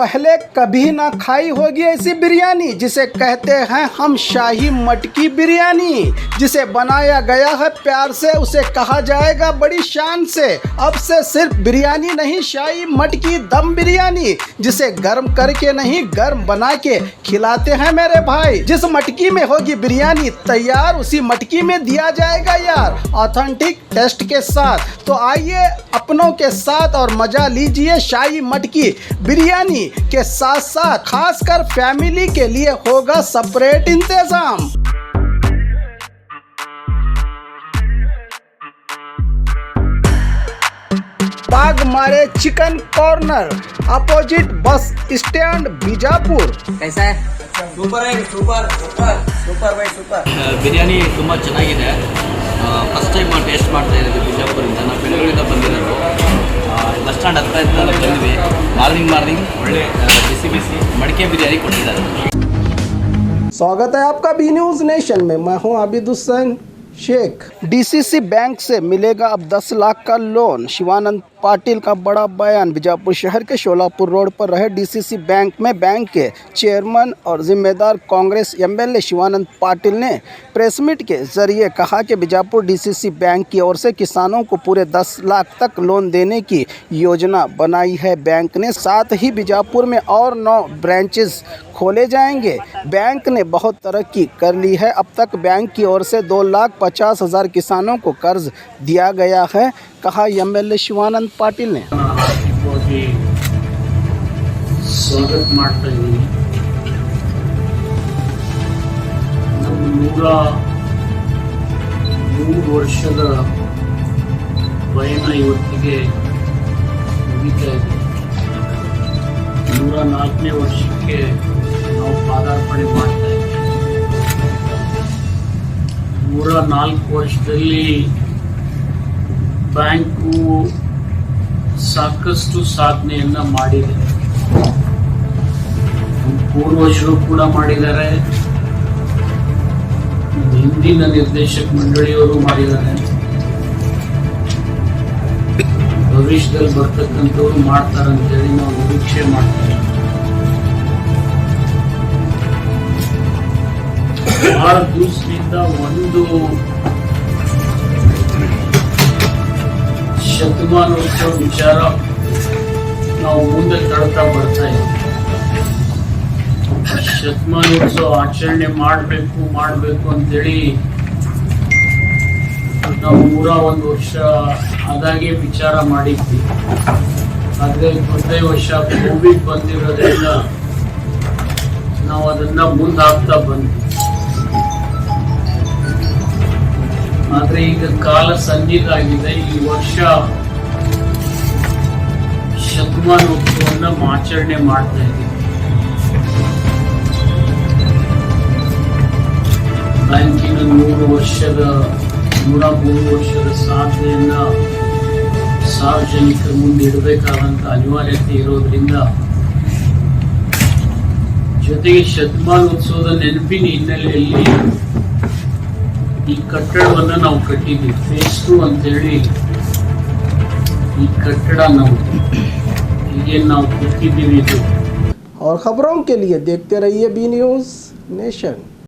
पहले कभी ना खाई होगी ऐसी बिरयानी जिसे कहते हैं हम शाही मटकी बिरयानी, जिसे बनाया गया है प्यार से, उसे कहा जाएगा बड़ी शान से। अब से सिर्फ बिरयानी नहीं, शाही मटकी दम बिरयानी, जिसे गर्म करके नहीं गर्म बना के खिलाते हैं मेरे भाई। जिस मटकी में होगी बिरयानी तैयार, उसी मटकी में दिया जाएगा यार ऑथेंटिक टेस्ट के साथ। तो आइए अपनों के साथ और मजा लीजिए शाही मटकी बिरयानी के साथ साथ खासकर फैमिली के लिए होगा सेपरेट इंतजाम। बाग मारे chicken corner, opposite bus stand Bijapur. कैसा है? ಸೂಪರ್ ಆಗಿ super super super by super biryani ತುಂಬ ಚೆನ್ನಾಗಿದೆ. ಫಸ್ಟ್ ಟೈಮ್ ಟೇಸ್ಟ್ ಮಾಡ್ತಾ ಇದ್ದೀವಿ ಬಿಜಾಪುರಿಂದ. ನಾವು ಬೆಂಗಳೂರಿಂದ ಬಂದಿರೋದು. ಬಸ್ ಸ್ಟ್ಯಾಂಡ್ ಹತ್ರ ಇದ್ದ ಬಂದ್ವಿ. ಮಾರ್ನಿಂಗ್ ಒಳ್ಳೆ ಬಿಸಿ मड़के बिरयानी ಕೊಟ್ಟಿದ್ದಾರೆ. स्वागत है आपका बी न्यूज़ नेशन में। मैं हूं आबिद हुसैन शेख। डीसीसी बैंक से मिलेगा अब 10 लाख का लोन, शिवानंद पाटिल का बड़ा बयान। बीजापुर शहर के शोलापुर रोड पर रहे डीसीसी बैंक में बैंक के चेयरमैन और जिम्मेदार कांग्रेस एमएलए शिवानंद पाटिल ने प्रेस मीट के जरिए कहा कि बीजापुर डीसीसी बैंक की ओर से किसानों को पूरे 10 लाख तक लोन देने की योजना बनाई है बैंक ने। साथ ही बीजापुर में और 9 ब्रांचेस खोले जाएंगे। बैंक ने बहुत तरक्की कर ली है। अब तक बैंक की ओर से 2,50,000 किसानों को कर्ज दिया गया है, कहा एमएलए शिवानंद पाटिल ने। स्वागत ಮಾಡ್ತಾ ಇದ್ದೀನಿ. ನಮ್ಮ 103 ವರ್ಷದ ಪಯಣ ಇವತ್ತಿಗೆ ಮುಗಿತಾ ಇದೆ. 104ನೇ ವರ್ಷಕ್ಕೆ ನಾವು ಪಾದಾರ್ಪಣೆ ಮಾಡ್ತಾ ಇದ್ದೀವಿ. 104 ವರ್ಷದಲ್ಲಿ ಬ್ಯಾಂಕು ಸಾಕಷ್ಟು ಸಾಧನೆಯನ್ನ ಮಾಡಿದೆ. ಪೂರ್ವಜರು ಕೂಡ ಮಾಡಿದ್ದಾರೆ, ಹಿಂದಿನ ನಿರ್ದೇಶಕ ಮಂಡಳಿಯವರು ಮಾಡಿದ್ದಾರೆ, ಭವಿಷ್ಯದಲ್ಲಿ ಬರ್ತಕ್ಕಂಥವ್ರು ಮಾಡ್ತಾರಂತೇಳಿ ನಾವು ನಿರೀಕ್ಷೆ ಮಾಡ್ತೀವಿ. ಬಹಳ ದಿವಸದಿಂದ ಒಂದು ಶತಮಾನೋತ್ಸವ ವಿಚಾರ ನಾವು ಮುಂದೆ ತಳ್ತಾ ಬರ್ತಾ ಇದ್ದೀವಿ. ಶತಮಾನೋತ್ಸವ ಆಚರಣೆ ಮಾಡಬೇಕು ಅಂತೇಳಿ ನಾವು 101 ವರ್ಷ ಆದಾಗೆ ವಿಚಾರ ಮಾಡಿದ್ವಿ. ಆದರೆ ದುರ್ದೈವಶ ಕೋವಿಡ್ ಬಂದಿರೋದ್ರಿಂದ ನಾವು ಅದನ್ನ ಮುಂದಾಗ್ತಾ ಬಂದ್ವಿ. ಆದ್ರೆ ಈಗ ಕಾಲ ಸನ್ನಿಧಾಗಿದೆ. ಈ ವರ್ಷ ಶತಮಾನೋತ್ಸವನ್ನ ಆಚರಣೆ ಮಾಡ್ತಾ ಇದ್ದೀವಿ. ಬ್ಯಾಂಕಿನ 103 ವರ್ಷದ ಸಾಧನೆಯನ್ನ ಸಾರ್ವಜನಿಕರ ಮುಂದೆ ಇಡಬೇಕಾದಂತ ಅನಿವಾರ್ಯತೆ ಇರೋದ್ರಿಂದ, ಜೊತೆಗೆ ಶತಮಾನೋತ್ಸವದ ನೆನಪಿನ ಹಿನ್ನೆಲೆಯಲ್ಲಿ ಈ ಕಟ್ಟಡವನ್ನ ನಾವು ಕಟ್ಟಿದ್ವಿ. ಫೇಸ್ 2 ಅಂತೇಳಿ ಈ ಕಟ್ಟಡ ನಾವು ಈಗೇನು ನಾವು ಕಟ್ಟಿದ್ದೀವಿ ಇದು। और खबरों के लिए देखते रहिए बी न्यूज़ नेशन।